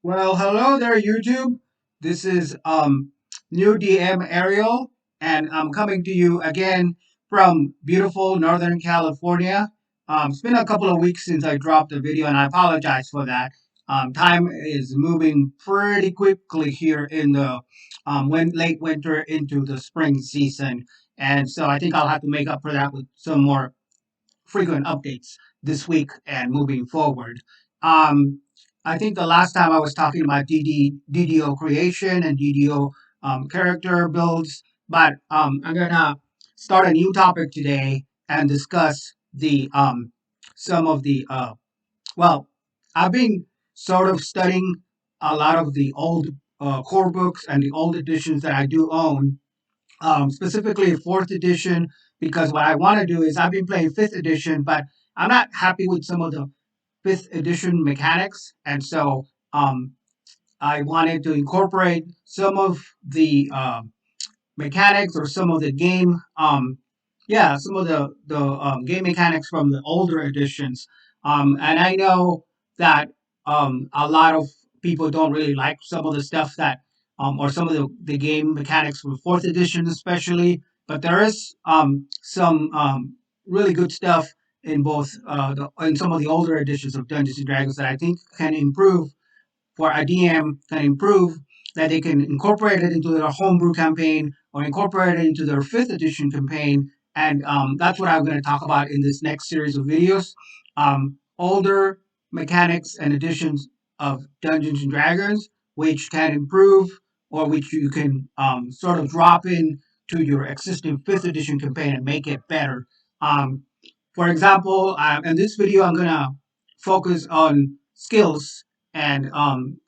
Well, hello there, YouTube. This is new DM Ariel, and I'm coming to you again from beautiful Northern California. It's been a couple of weeks since I dropped a video, and I apologize for that. Time is moving pretty quickly here in the late winter into the spring season, and so I think I'll have to make up for that with some more frequent updates this week and moving forward. Um, I think the last time I was talking about DDO creation and DDO character builds, but I'm gonna start a new topic today and discuss the some of the well, I've been sort of studying a lot of the old core books and the old editions that I do own, specifically fourth edition, because what I want to do is I've been playing fifth edition, but I'm not happy with some of the fifth edition mechanics, and so I wanted to incorporate some of the mechanics or some of the game, yeah, some of the game mechanics from the older editions. And I know that a lot of people don't really like some of the stuff that, or some of the game mechanics from fourth edition, especially. But there is some really good stuff in both in some of the older editions of Dungeons and Dragons that I think can improve for a DM can improve, that they can incorporate it into their homebrew campaign or incorporate it into their fifth edition campaign. And that's what I'm going to talk about in this next series of videos. Older mechanics and additions of Dungeons and Dragons, which can improve or which you can sort of drop in to your existing fifth edition campaign and make it better. Um, for example, in this video, I'm going to focus on skills, and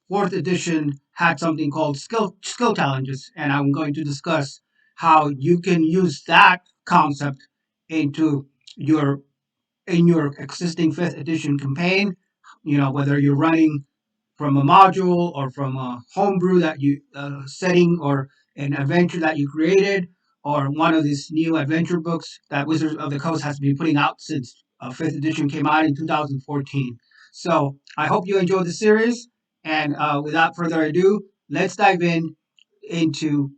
fourth edition had something called skill challenges, and I'm going to discuss how you can use that concept into your in your existing fifth edition campaign. You know, whether you're running from a module or from a homebrew that you setting or an adventure that you created, or one of these new adventure books that Wizards of the Coast has been putting out since fifth edition came out in 2014. So I hope you enjoy the series, and without further ado, let's dive in into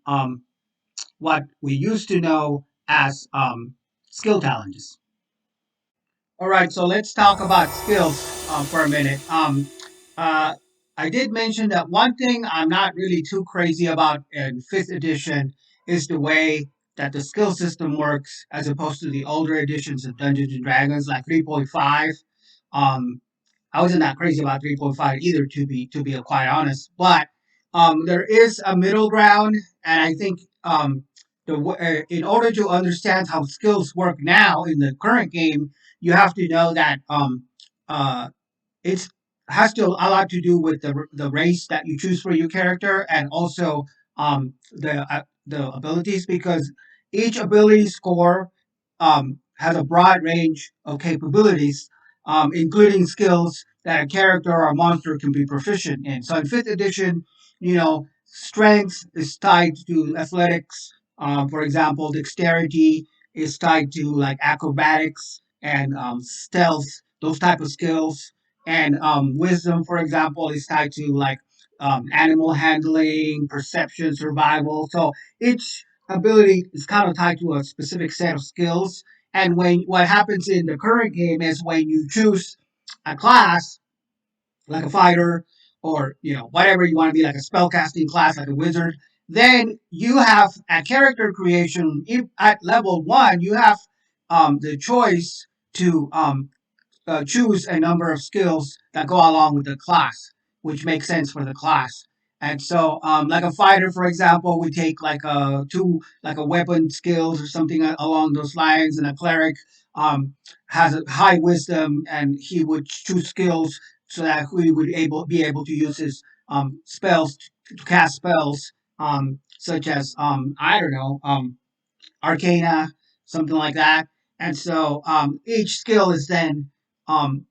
what we used to know as skill challenges. All right, so let's talk about skills for a minute. Uh, I did mention that one thing I'm not really too crazy about in fifth edition is the way that the skill system works as opposed to the older editions of Dungeons and Dragons, like 3.5. Um, I wasn't that crazy about 3.5 either, to be quite honest. But there is a middle ground, and I think in order to understand how skills work now in the current game, you have to know that uh, it's has to a lot to do with the race that you choose for your character, and also the abilities, because each ability score has a broad range of capabilities, including skills that a character or a monster can be proficient in. So in fifth edition, strength is tied to athletics. For example, dexterity is tied to like acrobatics and stealth, those type of skills. And wisdom, for example, is tied to like animal handling, perception, survival. So each ability is kind of tied to a specific set of skills. And when what happens in the current game is when you choose a class, like a fighter, or whatever you want to be, like a spellcasting class, like a wizard, then you have a character creation. If at level one, you have the choice to choose a number of skills that go along with the class, which makes sense for the class. And so, like a fighter, for example, we take like like a weapon skills or something along those lines, and a cleric has a high wisdom, and he would choose skills so that he would be able to use his spells to cast spells, such as I don't know, arcana, something like that. And so each skill is then um,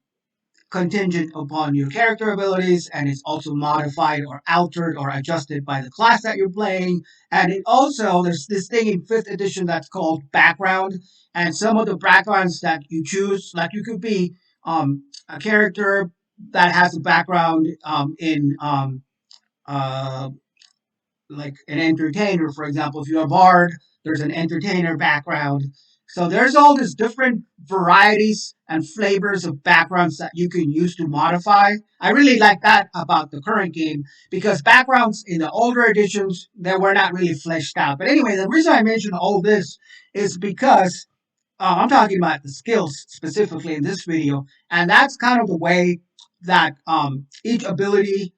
contingent upon your character abilities, and it's also modified or altered or adjusted by the class that you're playing. And it also, there's this thing in fifth edition that's called background, and some of the backgrounds that you choose, like you could be a character that has a background in uh, like an entertainer, for example. If you're a bard, there's an entertainer background. So there's all these different varieties and flavors of backgrounds that you can use to modify. I really like that about the current game because backgrounds in the older editions they were not really fleshed out. But anyway, the reason I mention all this is because I'm talking about the skills specifically in this video, and that's kind of the way that each ability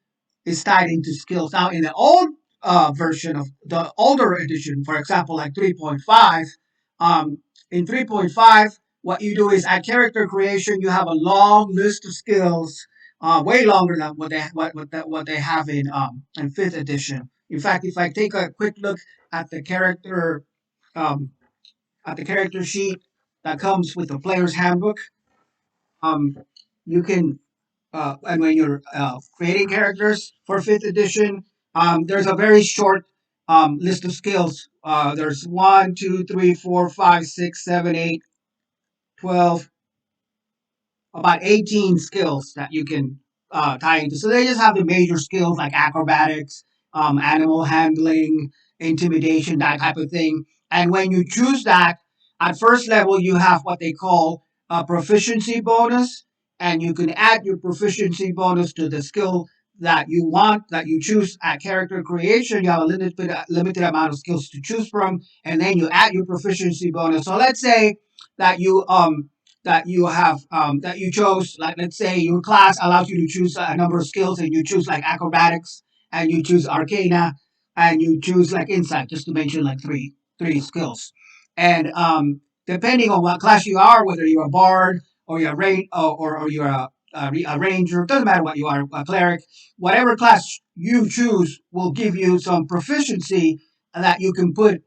is tied into skills. Now, in the old version of the older edition, for example, like 3.5, um, in 3.5, what you do is at character creation, you have a long list of skills, way longer than what they have in fifth edition. In fact, if I take a quick look at the um, character sheet that comes with the player's handbook, um, you can and when you're creating characters for fifth edition, there's a very short list of skills. There's 1, 2, 3, 4, 5, 6, 7, 8, 12, about 18 skills that you can tie into. So they just have the major skills like acrobatics, animal handling, intimidation, that type of thing. And when you choose that, at first level, you have what they call a proficiency bonus, and you can add your proficiency bonus to the skill that you want, that you choose at character creation. You have a limited amount of skills to choose from, and then you add your proficiency bonus. So let's say that you have that you chose, like let's say your class allows you to choose a number of skills and you choose like acrobatics and you choose arcana and you choose like insight, just to mention like three skills. And depending on what class you are, whether you're a bard or you're a or you're a ranger, doesn't matter what you are, a cleric, whatever class you choose will give you some proficiency that you can put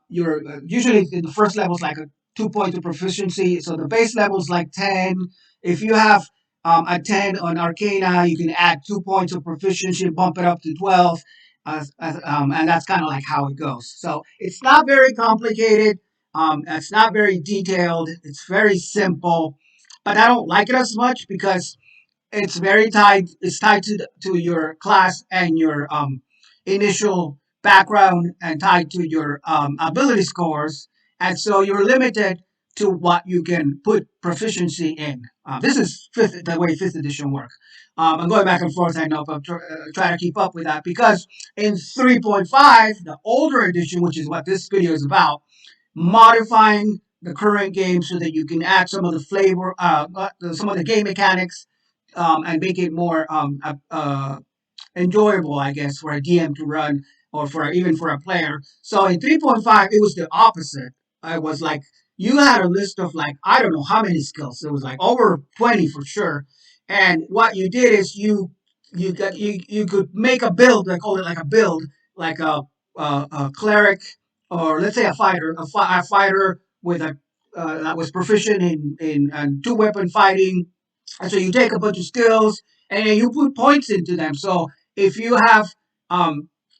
your usually in the first level is like a 2 points of proficiency. So the base level is like 10. If you have a 10 on Arcana, you can add 2 points of proficiency and bump it up to 12. And that's kind of like how it goes. So it's not very complicated. It's not very detailed. It's very simple. But I don't like it as much because it's very tied. It's tied to your class and your initial background and tied to your ability scores, and so you're limited to what you can put proficiency in. This is the way fifth edition works. I'm going back and forth. I know, but trying to keep up with that because in 3.5, the older edition, which is what this video is about, modifying the current game so that you can add some of the flavor, some of the game mechanics and make it more enjoyable, I guess, for a DM to run or for even for a player. So in 3.5, it was the opposite. It was like you had a list of like I don't know how many skills. It was like over 20 for sure. And what you did is you could make a build. They call it like a build, like a cleric or let's say a fighter, a fighter with a that was proficient in two weapon fighting, and so you take a bunch of skills and then you put points into them. So if you have,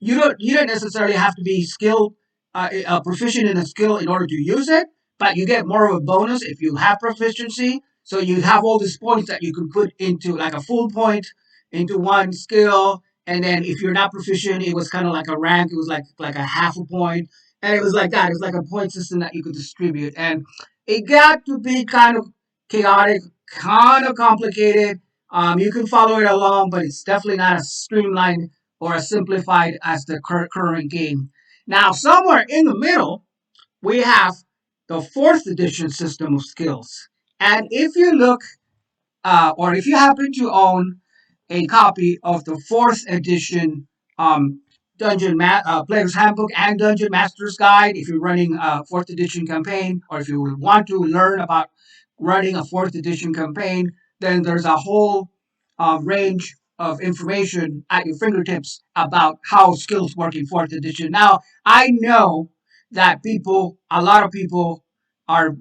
you don't necessarily have to be skilled, proficient in a skill in order to use it, but you get more of a bonus if you have proficiency. So you have all these points that you can put into like a full point into one skill, and then if you're not proficient, it was kind of like a rank. It was like a half a point, and it was like that. It was like a point system that you could distribute, and it got to be kind of chaotic, kind of complicated. You can follow it along, but it's definitely not as streamlined or as simplified as the current game. Now, somewhere in the middle, we have the fourth edition system of skills. And if you look, or if you happen to own a copy of the fourth edition Player's Handbook and Dungeon Master's Guide, if you're running a fourth edition campaign, or if you want to learn about running a fourth edition campaign, then there's a whole range of information at your fingertips about how skills work in fourth edition. Now, I know that a lot of people are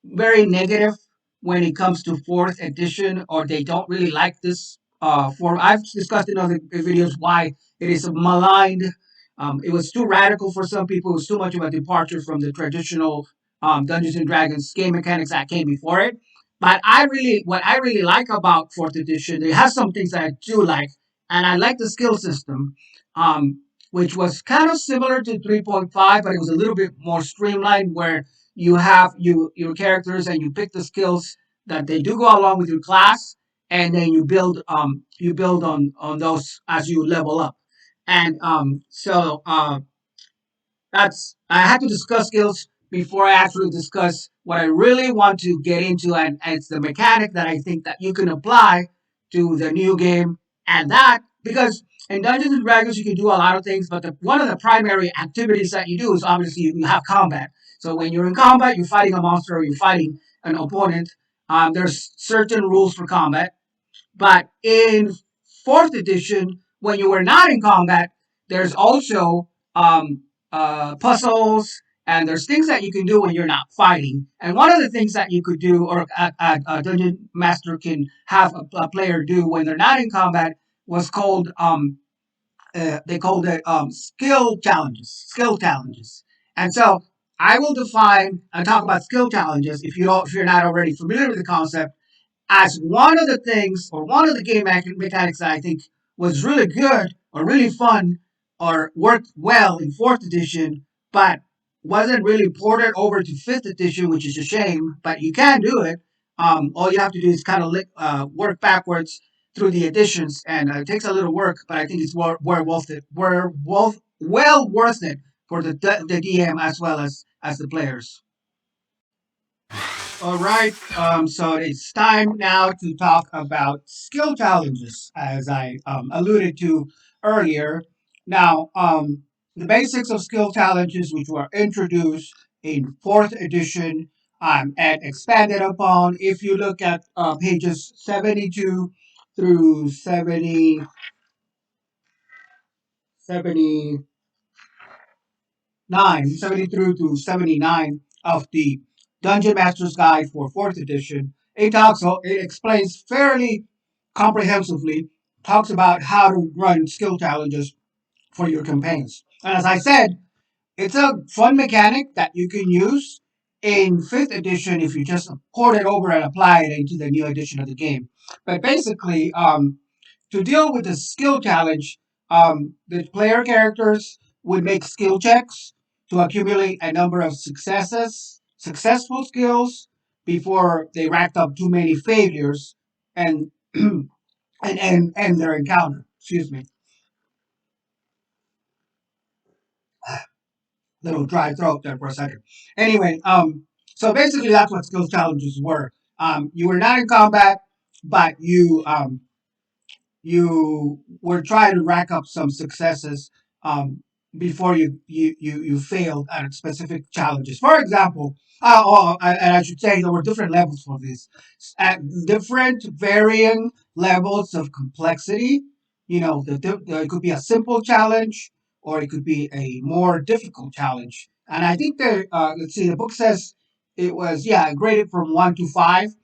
very negative when it comes to fourth edition, or they don't really like this form. I've discussed in other videos why it is maligned. It was too radical for some people. It was too much of a departure from the traditional Dungeons and Dragons game mechanics that came before it. But what I really like about fourth edition, it has some things that I do like, and I like the skill system, um, which was kind of similar to 3.5, but it was a little bit more streamlined, where you have your characters and you pick the skills that they do go along with your class, and then you build on those as you level up, and that's I had to discuss skills before I actually discuss what I really want to get into, and it's the mechanic that I think that you can apply to the new game, and that because in Dungeons and Dragons you can do a lot of things, but one of the primary activities that you do is obviously you have combat. So when you're in combat, you're fighting a monster or you're fighting an opponent. There's certain rules for combat, but in fourth edition, when you were not in combat, there's also puzzles and there's things that you can do when you're not fighting. And one of the things that you could do, or a dungeon master can have a player do when they're not in combat, was called they called it skill challenges. Skill challenges. And so I will define and talk about skill challenges if you're not already familiar with the concept as one of the things or one of the game mechanics that I think was really good or really fun or worked well in fourth edition, but wasn't really ported over to fifth edition, which is a shame. But you can do it. All you have to do is kind of work backwards through the editions, and it takes a little work, but I think it's well worth it. Well worth it for the DM as well as the players. All right, so it's time now to talk about skill challenges, as I alluded to earlier. Now, the basics of skill challenges, which were introduced in fourth edition and expanded upon, if you look at pages 72 through 70, 70 through to 79 of the Dungeon Master's Guide for 4th edition. It explains fairly comprehensively, talks about how to run skill challenges for your campaigns. And as I said, it's a fun mechanic that you can use in 5th edition if you just port it over and apply it into the new edition of the game. But basically, to deal with the skill challenge, the player characters would make skill checks to accumulate a number of successful skills before they racked up too many failures and and their encounter. Excuse me, little dry throat there for a second. Anyway, so basically that's what skill challenges were. You were not in combat, but you were trying to rack up some successes um, before you failed at specific challenges. For example, and I should say there were different levels for this, at different varying levels of complexity. You know, it could be a simple challenge or it could be a more difficult challenge. And I think that let's see, the book says it was graded from 1 to 5.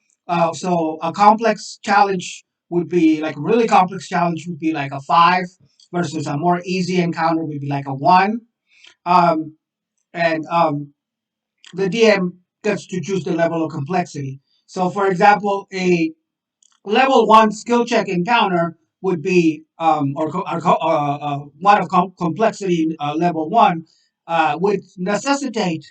So a complex challenge would be like a really complex challenge would be like a 5 versus a more easy encounter would be like a 1. Um, and the DM gets to choose the level of complexity. So, for example, a level 1 skill check encounter would be, one of complexity level 1 would necessitate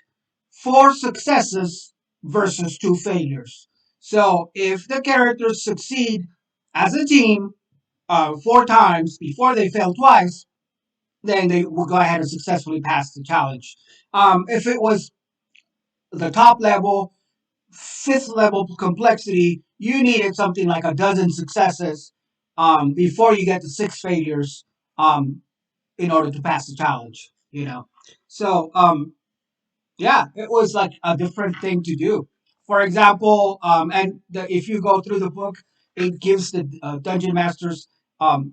4 successes versus 2 failures. So, if the characters succeed as a team 4 times before they fail twice, then they will go ahead and successfully pass the challenge. If it was the top level, fifth level complexity, you needed something like a dozen successes before you get to 6 failures in order to pass the challenge. You know, so yeah, it was like a different thing to do. For example, if you go through the book, it gives the dungeon masters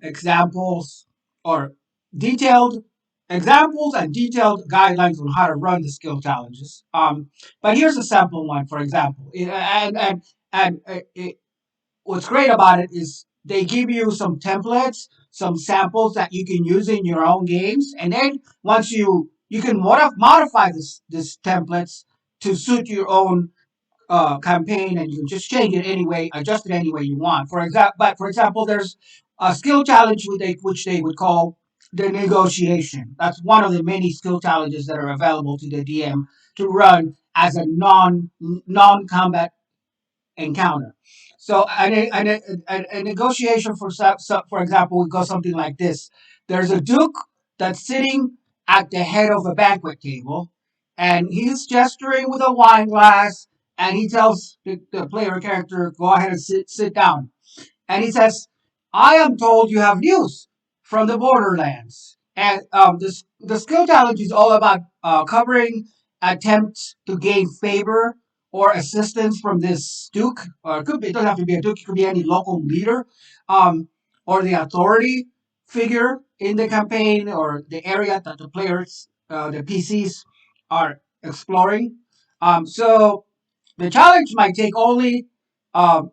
examples or detailed examples and detailed guidelines on how to run the skill challenges. But here's a sample one, for example, what's great about it is they give you some templates, some samples that you can use in your own games, and then once you can modify this templates to suit your own campaign, and you can just change it anyway, adjust it any way you want. For example, there's a skill challenge which they would call the negotiation. That's one of the many skill challenges that are available to the DM to run as a non combat encounter. So a negotiation for example would go something like this. There's a duke that's sitting at the head of a banquet table, and he's gesturing with a wine glass, and he tells the player character, go ahead and sit down. And he says, I am told you have news from the borderlands. And the skill challenge is all about covering attempts to gain favor or assistance from this duke, or it doesn't have to be a duke, it could be any local leader, um, or the authority figure in the campaign or the area that the players, the PCs, are exploring. So the challenge might take only um,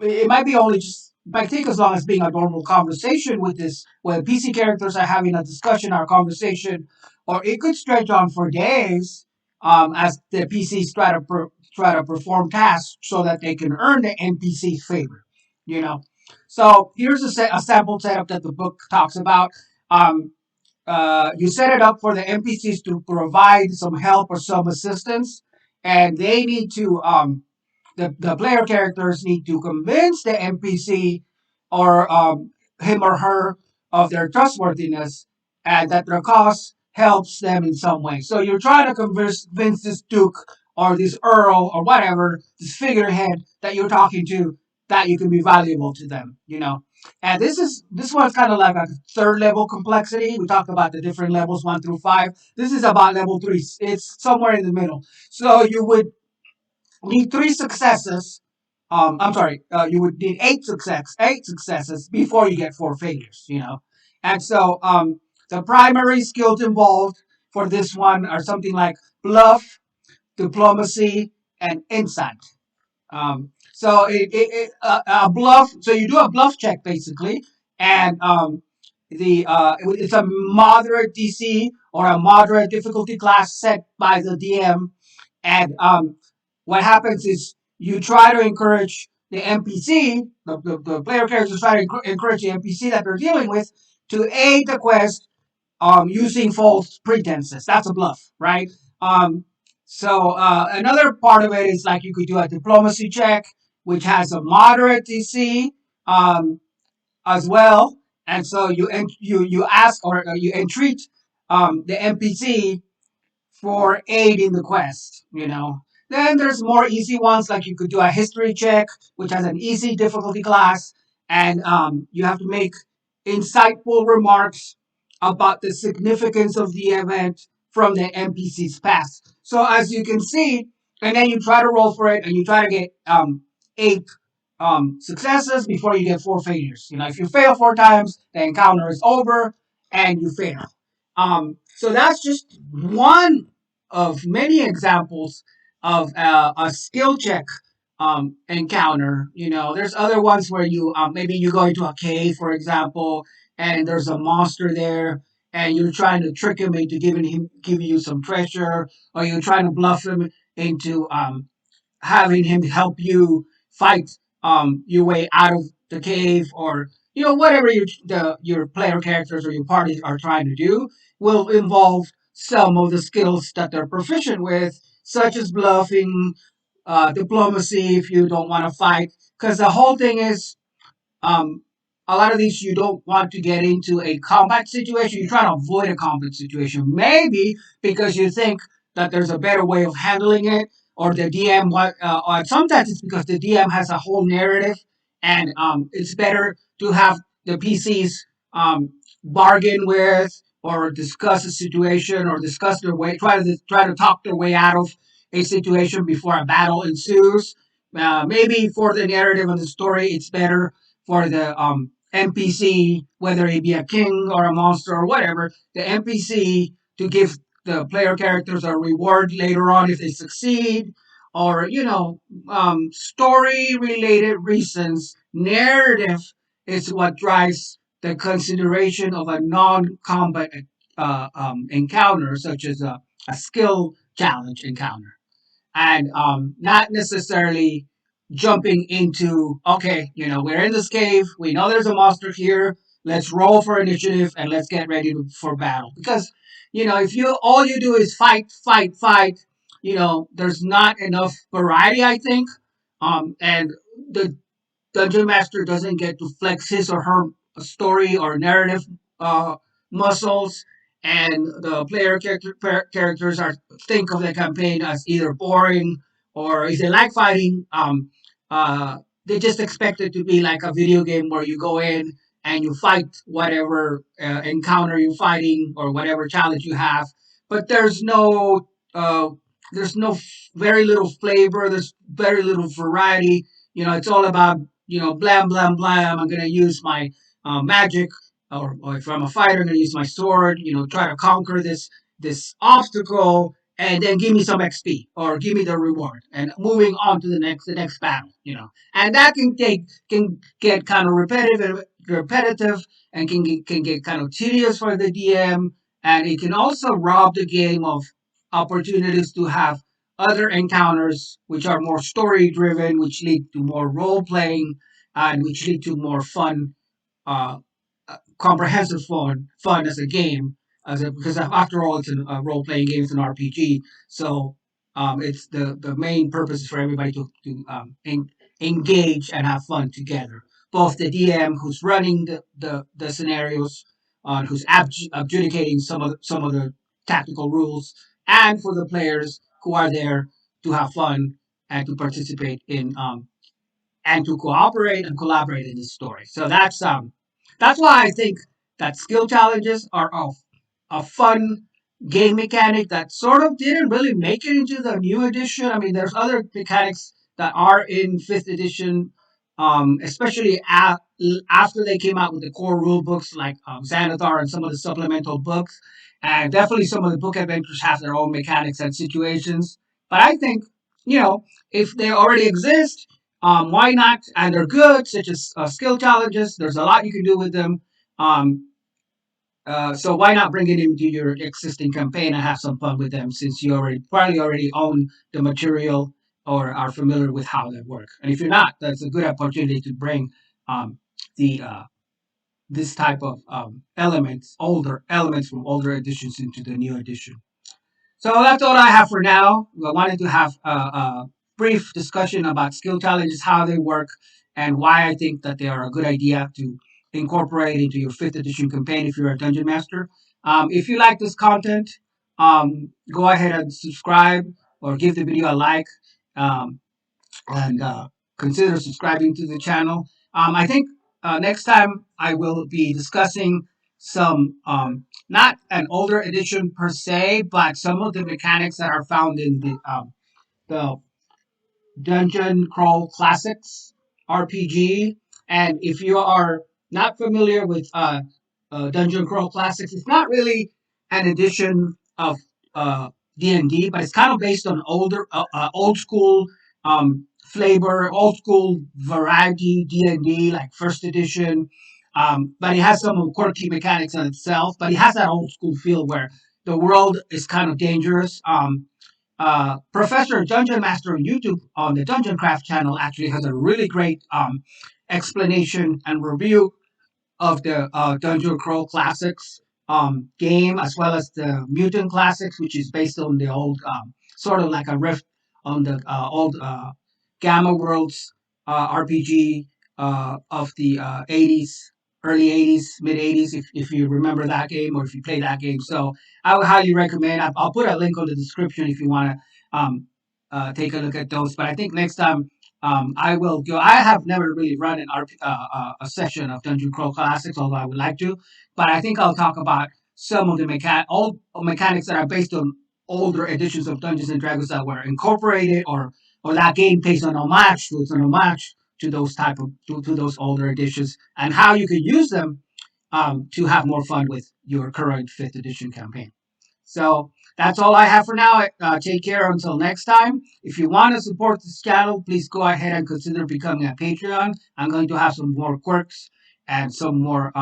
it might be only just might take as long as being a normal conversation with this where PC characters are having a discussion or a conversation, or it could stretch on for days as the PCs try to perform tasks so that they can earn the NPC's favor. You know, so here's a sample setup that the book talks about. Um, you set it up for the NPCs to provide some help or some assistance, and they need to the player characters need to convince the NPC or him or her of their trustworthiness and that their cause helps them in some way. So you're trying to convince this duke or this earl or whatever, this figurehead that you're talking to, that you can be valuable to them, you know. And this one's kind of like a third level complexity. We talked about the different levels 1 through 5. This is about level 3. It's somewhere in the middle. So you would need 3 successes. I'm sorry. You would need eight successes before you get 4 failures. You know, and so the primary skills involved for this one are something like bluff, diplomacy, and insight. A bluff. So you do a bluff check basically, and it's a moderate DC or a moderate difficulty class set by the DM, and what happens is you try to encourage the NPC, the player characters try to encourage the NPC that they're dealing with to aid the quest using false pretenses. That's a bluff, right? Um, Another part of it is like you could do a diplomacy check, which has a moderate DC um, as well, and so you ask or you entreat the NPC for aid in the quest, you know. Then there's more easy ones, like you could do a history check, which has an easy difficulty class, and you have to make insightful remarks about the significance of the event from the NPC's past. So as you can see, and then you try to roll for it, and you try to get 8 successes before you get 4 failures. You know, if you fail 4 times, the encounter is over, and you fail. So that's just one of many examples of a skill check encounter. You know, there's other ones where you maybe you go into a cave, for example, and there's a monster there, and you're trying to trick him into giving you some treasure, or you're trying to bluff him into having him help you fight your way out of the cave, or you know whatever your player characters or your party are trying to do will involve some of the skills that they're proficient with, such as bluffing, diplomacy if you don't want to fight, because the whole thing is um, a lot of these you don't want to get into a combat situation. You try to avoid a combat situation, maybe because you think that there's a better way of handling it, or the DM. Or sometimes it's because the DM has a whole narrative, and it's better to have the PCs bargain with or discuss a situation or discuss their way, try to talk their way out of a situation before a battle ensues. Maybe for the narrative of the story, it's better for the NPC, whether it be a king or a monster or whatever, the NPC to give the player characters a reward later on if they succeed, or you know, story related reasons. Narrative is what drives the consideration of a non combat encounter, such as a skill challenge encounter. and not necessarily jumping into, okay, we're in this cave, we know there's a monster here, let's roll for initiative and let's get ready for battle. Because if you all you do is fight, fight, fight, there's not enough variety, I think. And the Dungeon Master doesn't get to flex his or her story or narrative uh, muscles, and the characters are think of the campaign as either boring, or if they like fighting, uh, they just expect it to be like a video game where you go in and you fight whatever encounter you're fighting or whatever challenge you have, but uh, there's no very little flavor. There's very little variety. It's all about blam, blam, blam. I'm going to use my magic, or if I'm a fighter, I'm going to use my sword, try to conquer this obstacle, and then give me some XP or give me the reward, and moving on to the next battle, and that can get kind of repetitive, and can get kind of tedious for the DM, and it can also rob the game of opportunities to have other encounters which are more story driven, which lead to more role playing, and which lead to more fun, uh, comprehensive fun as a game, because after all, it's a role playing game, it's an RPG. So it's the main purpose is for everybody to engage and have fun together. Both the DM who's running the scenarios, who's adjudicating some of the tactical rules, and for the players who are there to have fun and to participate in and to cooperate and collaborate in this story. So that's why I think that skill challenges are a fun game mechanic that sort of didn't really make it into the new edition. I mean, there's other mechanics that are in fifth edition, especially after they came out with the core rule books like Xanathar and some of the supplemental books. And definitely some of the book adventures have their own mechanics and situations. But I think, if they already exist, why not? And they're good, such as skill challenges. There's a lot you can do with them. Um, so why not bring it into your existing campaign and have some fun with them, since you probably already own the material or are familiar with how they work. And if you're not, that's a good opportunity to bring the this type of older elements from older editions into the new edition. So that's all I have for now. I wanted to have a brief discussion about skill challenges, how they work, and why I think that they are a good idea to incorporate into your fifth edition campaign if you're a dungeon master. If you like this content, go ahead and subscribe or give the video a like. Um, and consider subscribing to the channel. I think next time I will be discussing some, not an older edition per se, but some of the mechanics that are found in the Dungeon Crawl Classics RPG. And if you are not familiar with Dungeon Crawl Classics, it's not really an edition of D&D, but it's kind of based on old school flavor, old school variety D&D, like first edition. But it has some quirky mechanics in itself, but it has that old school feel where the world is kind of dangerous. Professor Dungeon Master on YouTube on the Dungeon Craft channel actually has a really great explanation and review of the Dungeon Crawl Classics game, as well as the Mutant Classics, which is based on the old, sort of like a riff on the old Gamma Worlds RPG of the 80s, early 80s, mid 80s, if you remember that game or if you play that game. So I would highly recommend. I'll put a link on the description if you want to take a look at those. But I think next time I will go. I have never really run a session of Dungeon Crawl Classics, although I would like to. But I think I'll talk about some of the old mechanics that are based on older editions of Dungeons and Dragons that were incorporated, or that game pays an homage to. It's an homage to those to those older editions, and how you could use them to have more fun with your current fifth edition campaign. So that's all I have for now. Take care until next time. If you want to support this channel, please go ahead and consider becoming a Patreon. I'm going to have some more quirks and some more,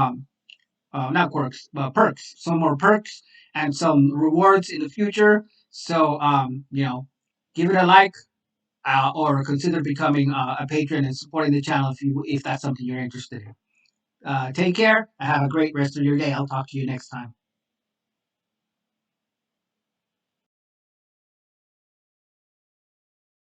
not quirks, but perks, some more perks and some rewards in the future. So, give it a like, or consider becoming a patron and supporting the channel if that's something you're interested in. Take care. Have a great rest of your day. I'll talk to you next time.